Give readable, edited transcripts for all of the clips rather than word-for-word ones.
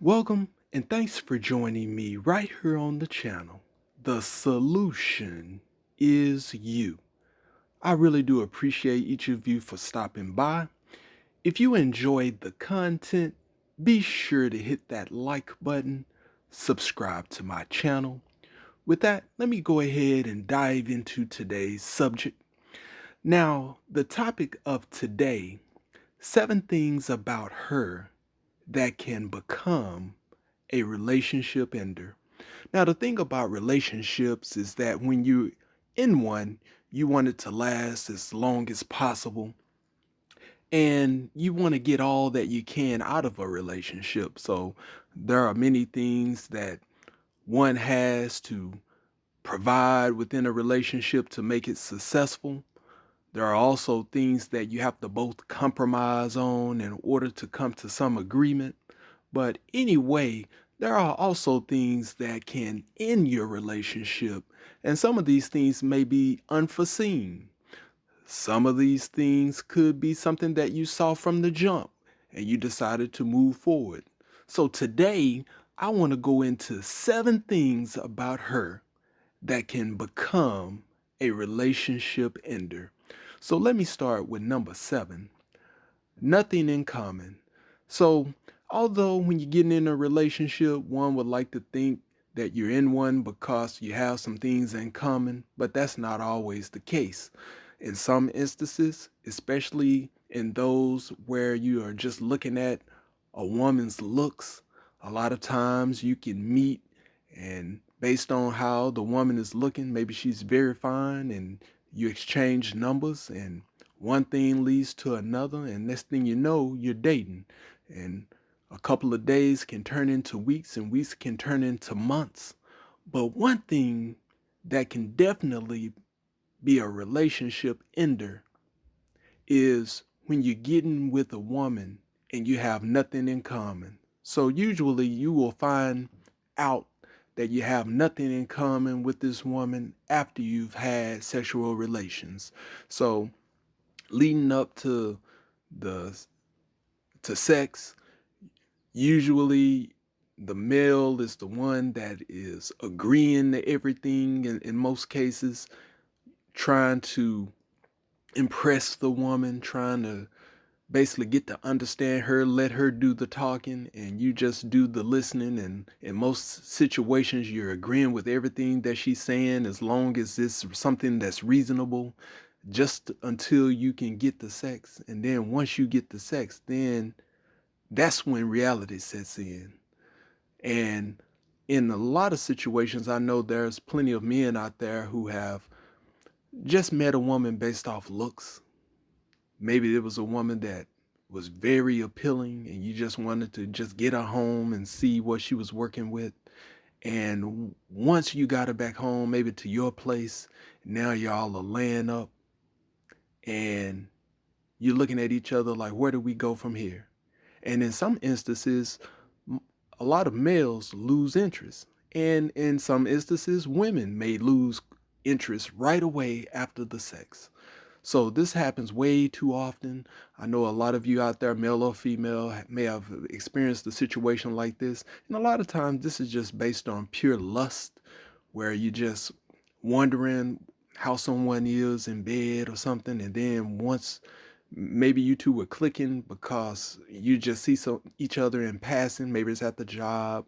Welcome and thanks for joining me right here on the channel. The solution is you. I really do appreciate each of you for stopping by. If you enjoyed the content, be sure to hit that like button, subscribe to my channel. With that, let me go ahead and dive into today's subject. Now, the topic of today, 7 things about her that can become a relationship ender. Now, the thing about relationships is that when you're in one, you want it to last as long as possible and you want to get all that you can out of a relationship. So, there are many things that one has to provide within a relationship to make it successful. There are also things that you have to both compromise on in order to come to some agreement. But anyway, there are also things that can end your relationship, and some of these things may be unforeseen. Some of these things could be something that you saw from the jump and you decided to move forward. So today, I want to go into 7 things about her that can become a relationship ender. So let me start with number 7, nothing in common. So, although when you're getting in a relationship, one would like to think that you're in one because you have some things in common, but that's not always the case. In some instances, especially in those where you are just looking at a woman's looks, a lot of times you can meet and based on how the woman is looking, maybe she's very fine and you exchange numbers and one thing leads to another, and next thing you know, you're dating. And a couple of days can turn into weeks, and weeks can turn into months. But one thing that can definitely be a relationship ender is when you're getting with a woman and you have nothing in common. So usually you will find out that you have nothing in common with this woman after you've had sexual relations. So leading up the to sex, usually the male is the one that is agreeing to everything in most cases, trying to impress the woman, trying to basically get to understand her, let her do the talking, and you just do the listening. And in most situations, you're agreeing with everything that she's saying as long as it's something that's reasonable, just until you can get the sex. And then once you get the sex, then that's when reality sets in. And in a lot of situations, I know there's plenty of men out there who have just met a woman based off looks. Maybe it was a woman that was very appealing and you just wanted to just get her home and see what she was working with. And once you got her back home, maybe to your place, now y'all are laying up and you're looking at each other like, where do we go from here? And in some instances, a lot of males lose interest. And in some instances, women may lose interest right away after the sex. So this happens way too often. I know a lot of you out there, male or female, may have experienced a situation like this. And a lot of times this is just based on pure lust, where you just wondering how someone is in bed or something. And then once maybe you two were clicking because you just see each other in passing, maybe it's at the job,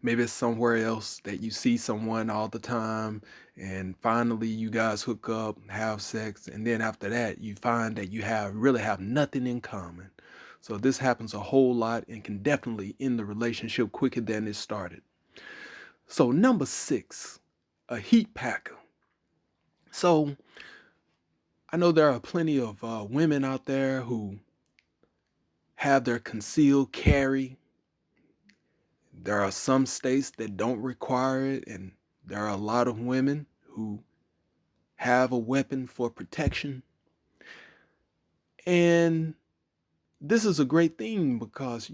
maybe it's somewhere else that you see someone all the time, and finally you guys hook up, have sex, and then after that you find that you really have nothing in common. So this happens a whole lot and can definitely end the relationship quicker than it started. So number 6, a heat packer. So I know there are plenty of women out there who have their concealed carry. There are some states that don't require it, and there are a lot of women who have a weapon for protection. And this is a great thing because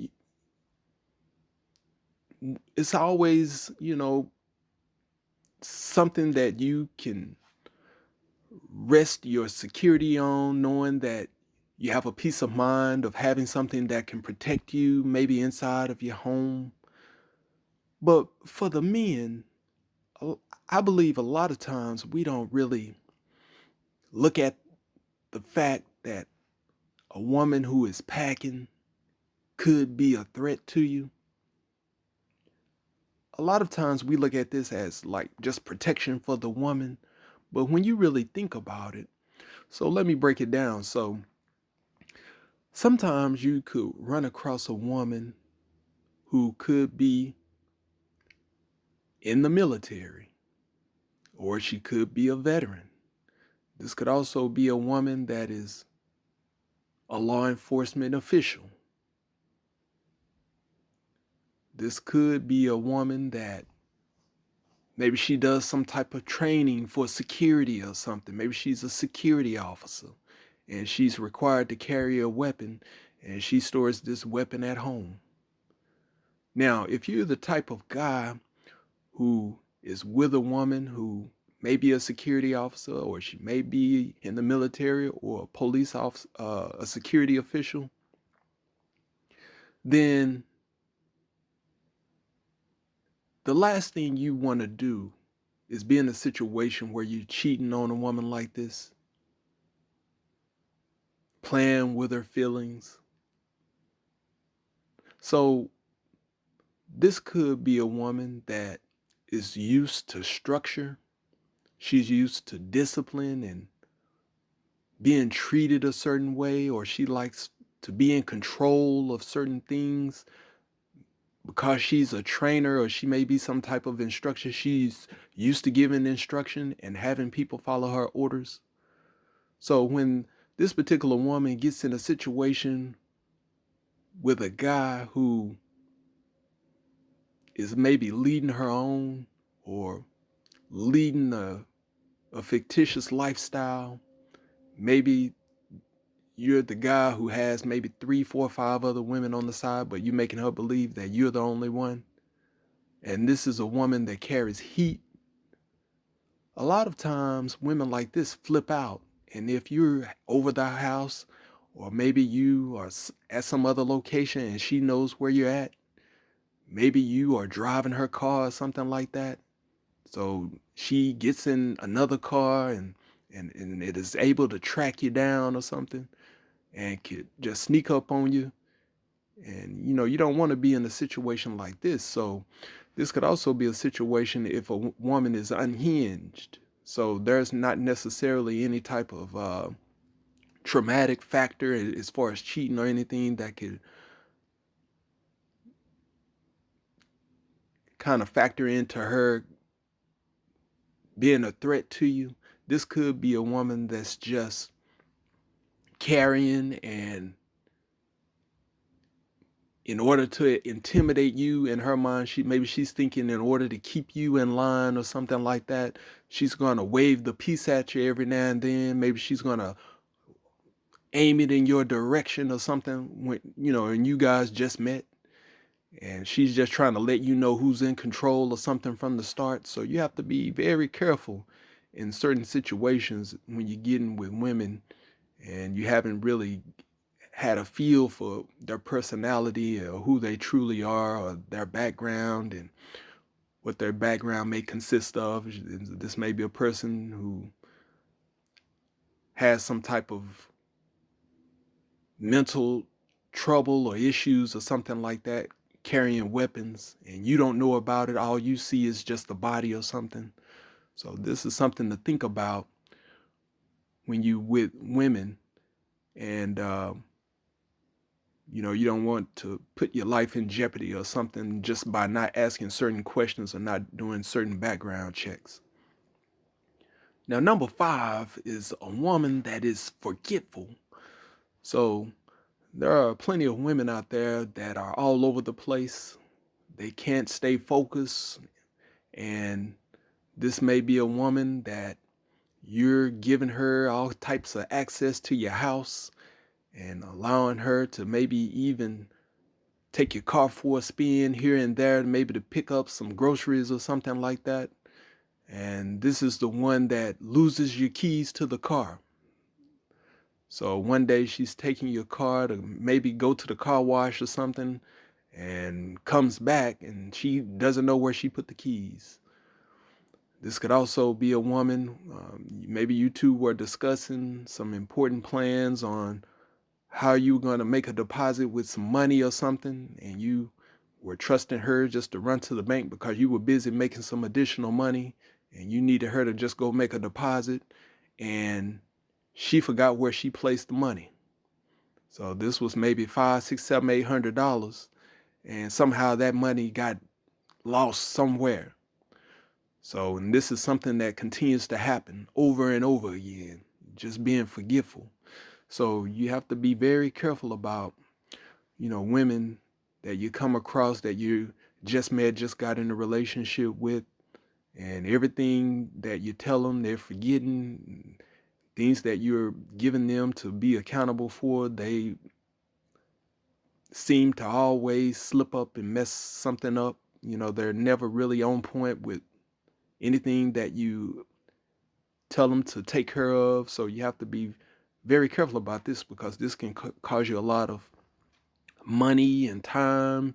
it's always, something that you can rest your security on, knowing that You have a peace of mind of having something that can protect you, maybe inside of your home. But for the men, a- I believe a lot of times we don't really look at the fact that a woman who is packing could be a threat to you. A lot of times we look at this as like just protection for the woman. But when you really think about it, so let me break it down. So sometimes you could run across a woman who could be in the military, or she could be a veteran. This could also be a woman that is a law enforcement official. This could be a woman that maybe she does some type of training for security or something. Maybe she's a security officer and she's required to carry a weapon and she stores this weapon at home. Now, if you're the type of guy who is with a woman who may be a security officer or she may be in the military or a police officer, a security official, then the last thing you want to do is be in a situation where you're cheating on a woman like this, playing with her feelings. So this could be a woman that is used to structure. She's used to discipline and being treated a certain way, or she likes to be in control of certain things because she's a trainer or she may be some type of instructor. She's used to giving instruction and having people follow her orders. So when this particular woman gets in a situation with a guy who is maybe leading her on or leading a fictitious lifestyle, maybe you're the guy who has maybe 3, 4, 5 other women on the side, but you're making her believe that you're the only one. And this is a woman that carries heat. A lot of times women like this flip out. And if you're over the house, or maybe you are at some other location and she knows where you're at, maybe you are driving her car or something like that. So she gets in another car and it is able to track you down or something and could just sneak up on you. And you don't want to be in a situation like this. So this could also be a situation if a woman is unhinged. So there's not necessarily any type of traumatic factor as far as cheating or anything that could kind of factor into her being a threat to you. This could be a woman that's just carrying and in order to intimidate you. In her mind, she's thinking in order to keep you in line or something like that, she's going to wave the peace at you every now and then. Maybe she's going to aim it in your direction or something when and you guys just met, and she's just trying to let you know who's in control or something from the start. So you have to be very careful in certain situations when you're getting with women and you haven't really had a feel for their personality or who they truly are or their background and what their background may consist of. This may be a person who has some type of mental trouble or issues or something like that, carrying weapons, and you don't know about it. All you see is just the body or something. So this is something to think about when you with women, and you don't want to put your life in jeopardy or something just by not asking certain questions or not doing certain background checks. Now, number 5 is a woman that is forgetful. So there are plenty of women out there that are all over the place. They can't stay focused. And this may be a woman that you're giving her all types of access to your house and allowing her to maybe even take your car for a spin here and there, maybe to pick up some groceries or something like that. And this is the one that loses your keys to the car. So one day she's taking your car to maybe go to the car wash or something and comes back and she doesn't know where she put the keys. This could also be a woman. Maybe you two were discussing some important plans on how you were going to make a deposit with some money or something, and you were trusting her just to run to the bank because you were busy making some additional money and you needed her to just go make a deposit, and she forgot where she placed the money. So this was maybe five, six, seven, $800, and somehow that money got lost somewhere. So, and this is something that continues to happen over and over again, just being forgetful. So you have to be very careful about, women that you come across that you just met, just got in a relationship with, and everything that you tell them, they're forgetting. Things that you're giving them to be accountable for, they seem to always slip up and mess something up. They're never really on point with anything that you tell them to take care of. So you have to be very careful about this because this can cause you a lot of money and time.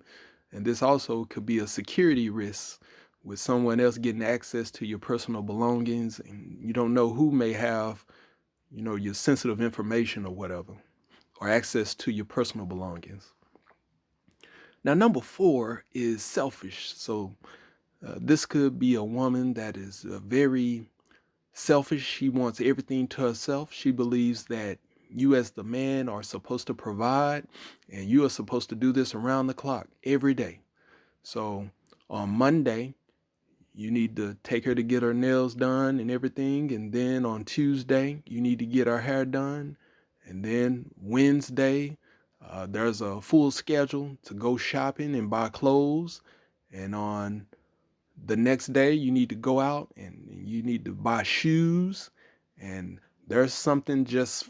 And this also could be a security risk with someone else getting access to your personal belongings. And you don't know who may have, your sensitive information or whatever, or access to your personal belongings. Now, number 4 is selfish. So this could be a woman that is very selfish. She wants everything to herself. She believes that you as the man are supposed to provide and you are supposed to do this around the clock every day. So on Monday, you need to take her to get her nails done and everything. And then on Tuesday, you need to get her hair done. And then Wednesday, there's a full schedule to go shopping and buy clothes. And on the next day, you need to go out and you need to buy shoes. And there's something just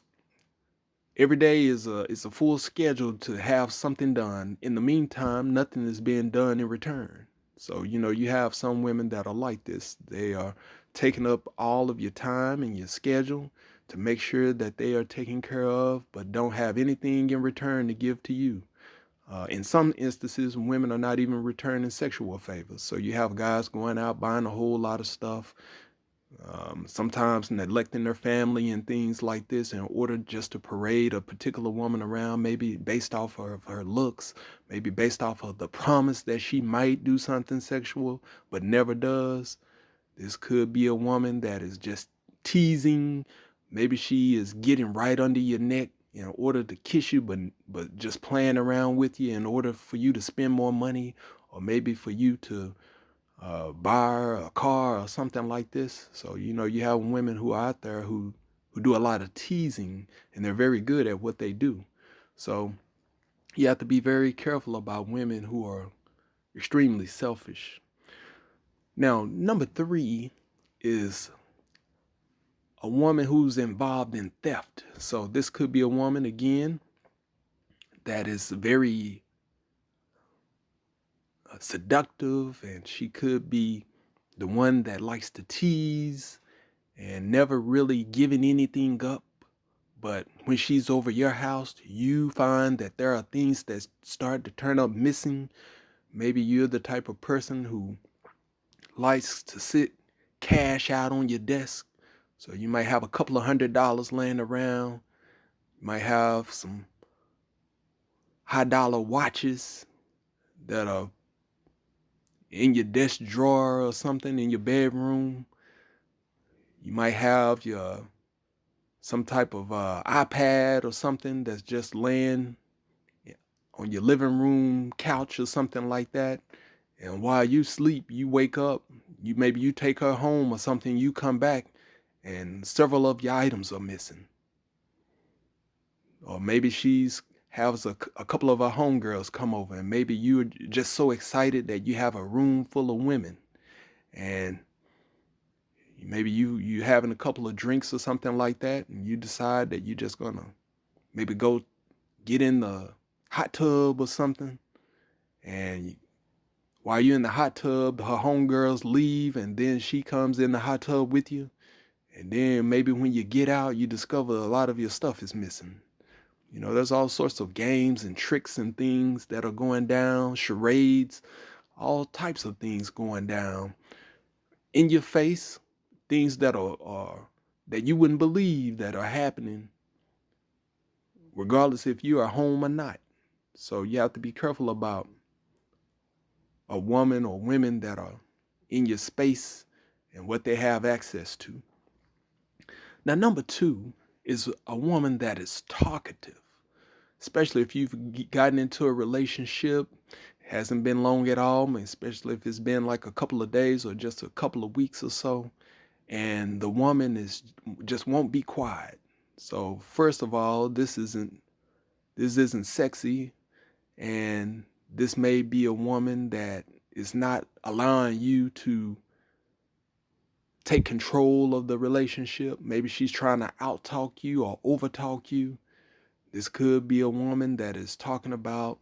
every day is a full schedule to have something done. In the meantime, nothing is being done in return. So, you have some women that are like this. They are taking up all of your time and your schedule to make sure that they are taken care of, but don't have anything in return to give to you. In some instances, women are not even returning sexual favors. So you have guys going out buying a whole lot of stuff, sometimes neglecting their family and things like this in order just to parade a particular woman around, maybe based off of her looks, maybe based off of the promise that she might do something sexual but never does. This could be a woman that is just teasing. Maybe she is getting right under your neck in order to kiss you, but just playing around with you in order for you to spend more money, or maybe for you to buy a car or something like this. So, you have women who are out there who do a lot of teasing and they're very good at what they do. So you have to be very careful about women who are extremely selfish. Now, number 3 is a woman who's involved in theft. So this could be a woman, again, that is very seductive, and she could be the one that likes to tease and never really giving anything up. But when she's over your house, you find that there are things that start to turn up missing. Maybe you're the type of person who likes to sit cash out on your desk. So you might have a couple of $100 laying around. You might have some high dollar watches that are in your desk drawer or something in your bedroom. You might have some type of iPad or something that's just laying on your living room couch or something like that. And while you sleep, you wake up, maybe you take her home or something, you come back and several of your items are missing. Or maybe she's has a couple of her homegirls come over and maybe you're just so excited that you have a room full of women, and maybe you having a couple of drinks or something like that, and you decide that you're just gonna maybe go get in the hot tub or something, and while you're in the hot tub, her homegirls leave, and then she comes in the hot tub with you, And then maybe when you get out, you discover a lot of your stuff is missing. There's all sorts of games and tricks and things that are going down, charades, all types of things going down in your face, things that are that you wouldn't believe that are happening, regardless if you are home or not. So you have to be careful about a woman or women that are in your space and what they have access to. Now, number two is a woman that is talkative, especially if you've gotten into a relationship, hasn't been long at all, especially if it's been like a couple of days or just a couple of weeks or so, and the woman is just won't be quiet. So first of all, this isn't sexy, and this may be a woman that is not allowing you to take control of the relationship. Maybe she's trying to outtalk you or overtalk you. This could be a woman that is talking about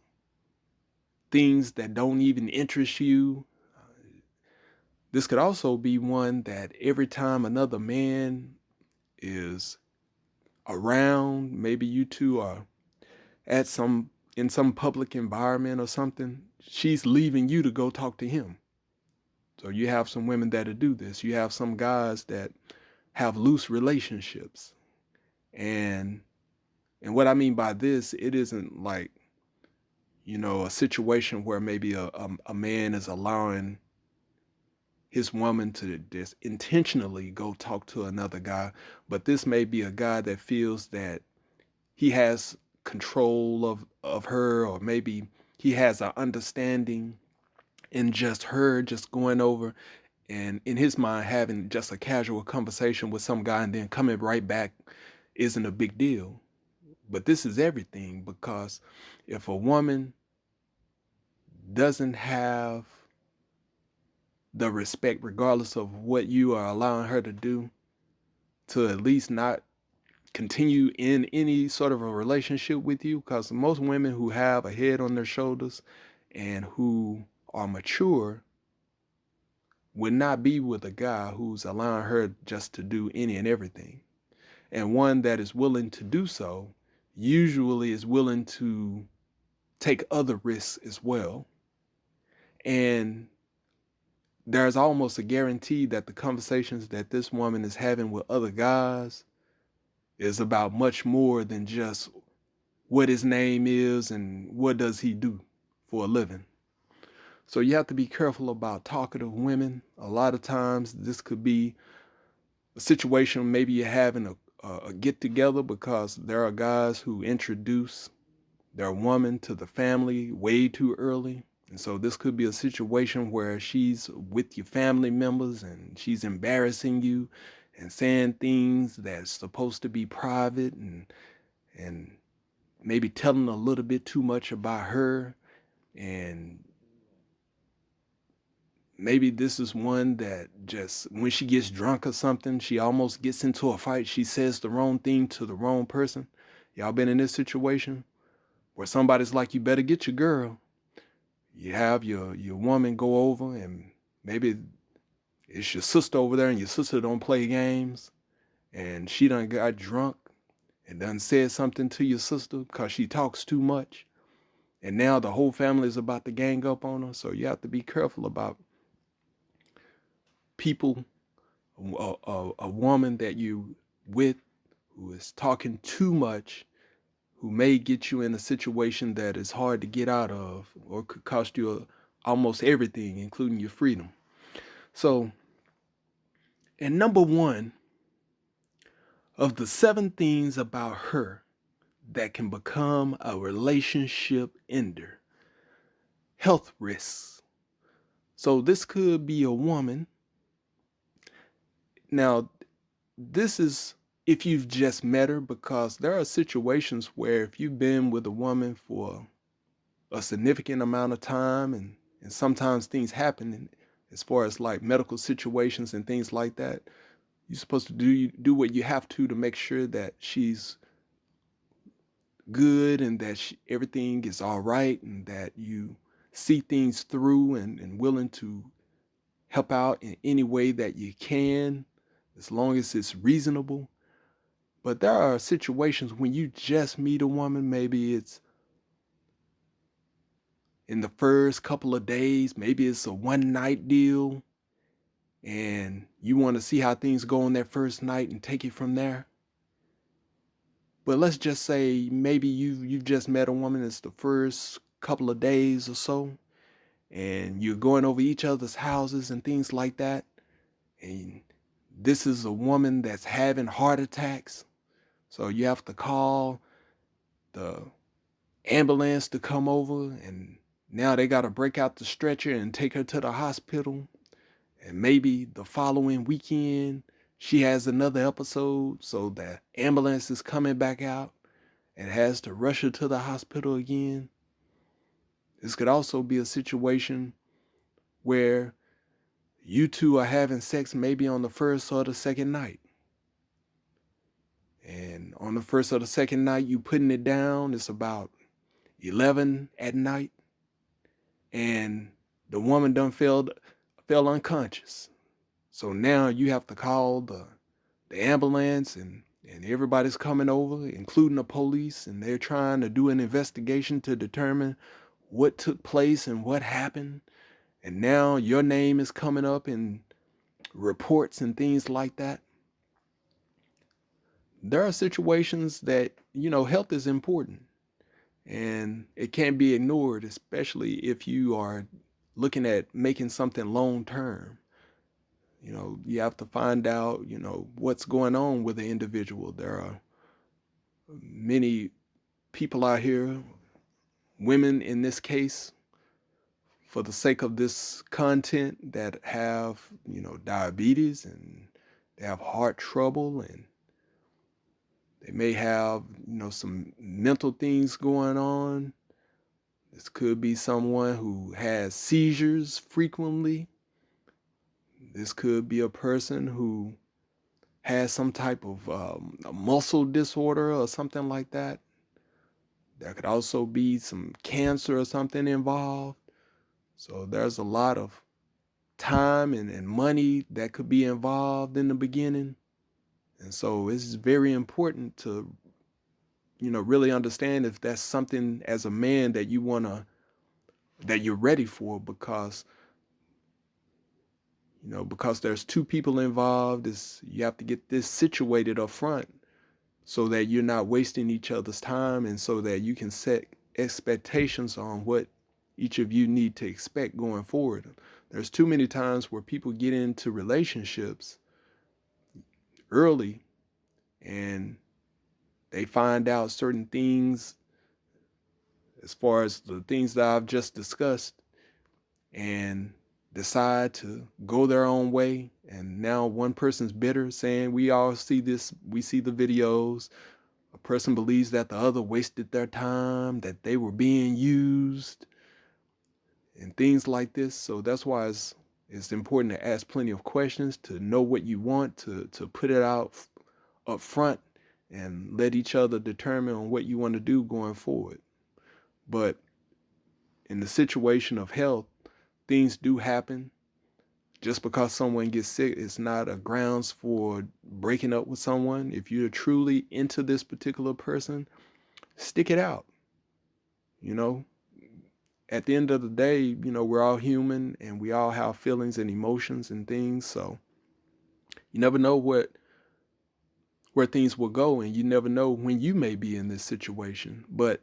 things that don't even interest you. This could also be one that every time another man is around, maybe you two are at in some public environment or something, she's leaving you to go talk to him. So you have some women that'll do this. You have some guys that have loose relationships. And what I mean by this, it isn't like, a situation where maybe a man is allowing his woman to just intentionally go talk to another guy, but this may be a guy that feels that he has control of her, or maybe he has an understanding in just her just going over and in his mind having just a casual conversation with some guy and then coming right back isn't a big deal. But this is everything, because if a woman doesn't have the respect, regardless of what you are allowing her to do, to at least not continue in any sort of a relationship with you, because most women who have a head on their shoulders and who are mature would not be with a guy who's allowing her just to do any and everything. And one that is willing to do so usually is willing to take other risks as well. And there's almost a guarantee that the conversations that this woman is having with other guys is about much more than just what his name is and what does he do for a living. So you have to be careful about talkative women. A lot of times this could be a situation, maybe you're having a get together because there are guys who introduce their woman to the family way too early. And so this could be a situation where she's with your family members and she's embarrassing you and saying things that's supposed to be private, and maybe telling a little bit too much about her. And maybe this is one that just when she gets drunk or something, she almost gets into a fight. She says the wrong thing to the wrong person. Y'all been in this situation where somebody's like, you better get your girl. You have your woman go over, and maybe it's your sister over there and your sister don't play games, and she done got drunk and done said something to your sister because she talks too much. And now the whole family is about to gang up on her. So you have to be careful about people, a woman that you with who is talking too much, who may get you in a situation that is hard to get out of or could cost you almost everything, including your freedom. So, and number one of the 7 things about her that can become a relationship ender: health risks. So this could be a woman. Now, this is if you've just met her, because there are situations where if you've been with a woman for a significant amount of time, and sometimes things happen as far as like medical situations and things like that, you're supposed to do what you have to make sure that she's good and that everything is all right, and that you see things through and willing to help out in any way that you can, as long as it's reasonable. But there are situations when you just meet a woman, maybe it's in the first couple of days, maybe it's a one night deal, and you want to see how things go on that first night and take it from there. But let's just say maybe you've just met a woman, it's the first couple of days or so, and you're going over each other's houses and things like that. And this is a woman that's having heart attacks. So you have to call the ambulance to come over, and now they got to break out the stretcher and take her to the hospital. And maybe the following weekend, she has another episode. So the ambulance is coming back out and has to rush her to the hospital again. This could also be a situation where you two are having sex maybe on the first or the second night. And on the first or the second night, you putting it down, it's about 11 at night. And the woman done fell unconscious. So now you have to call the ambulance, and everybody's coming over, including the police, and they're trying to do an investigation to determine what took place and what happened. And now your name is coming up in reports and things like that. There are situations that, health is important and it can't be ignored, especially if you are looking at making something long term. You have to find out, what's going on with the individual. There are many people out here, women in this case, for the sake of this content, that have, diabetes, and they have heart trouble, and they may have, some mental things going on. This could be someone who has seizures frequently. This could be a person who has some type of a muscle disorder or something like that. There could also be some cancer or something involved. So there's a lot of time and money that could be involved in the beginning. And so it's very important to, really understand if that's something as a man that that you're ready for, because because there's two people involved. You have to get this situated up front so that you're not wasting each other's time, and so that you can set expectations on what each of you need to expect going forward. There's too many times where people get into relationships early and they find out certain things as far as the things that I've just discussed, and decide to go their own way. And now one person's bitter, saying, we all see this, we see the videos. A person believes that the other wasted their time, that they were being used, and things like this. So that's why it's important to ask plenty of questions, to know what you want, to put it out up front, and let each other determine on what you want to do going forward. But in the situation of health, things do happen. Just because someone gets sick, it's not a grounds for breaking up with someone. If you're truly into this particular person, stick it out. At the end of the day, we're all human and we all have feelings and emotions and things. So you never know where things will go, and you never know when you may be in this situation. But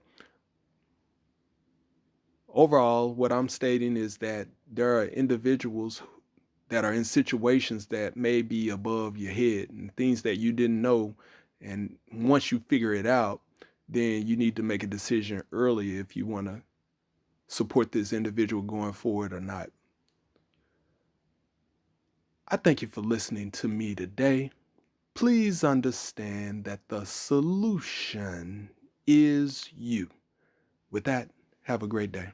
overall, what I'm stating is that there are individuals that are in situations that may be above your head and things that you didn't know. And once you figure it out, then you need to make a decision early if you want to support this individual going forward or not. I thank you for listening to me today. Please understand that the solution is you. With that, have a great day.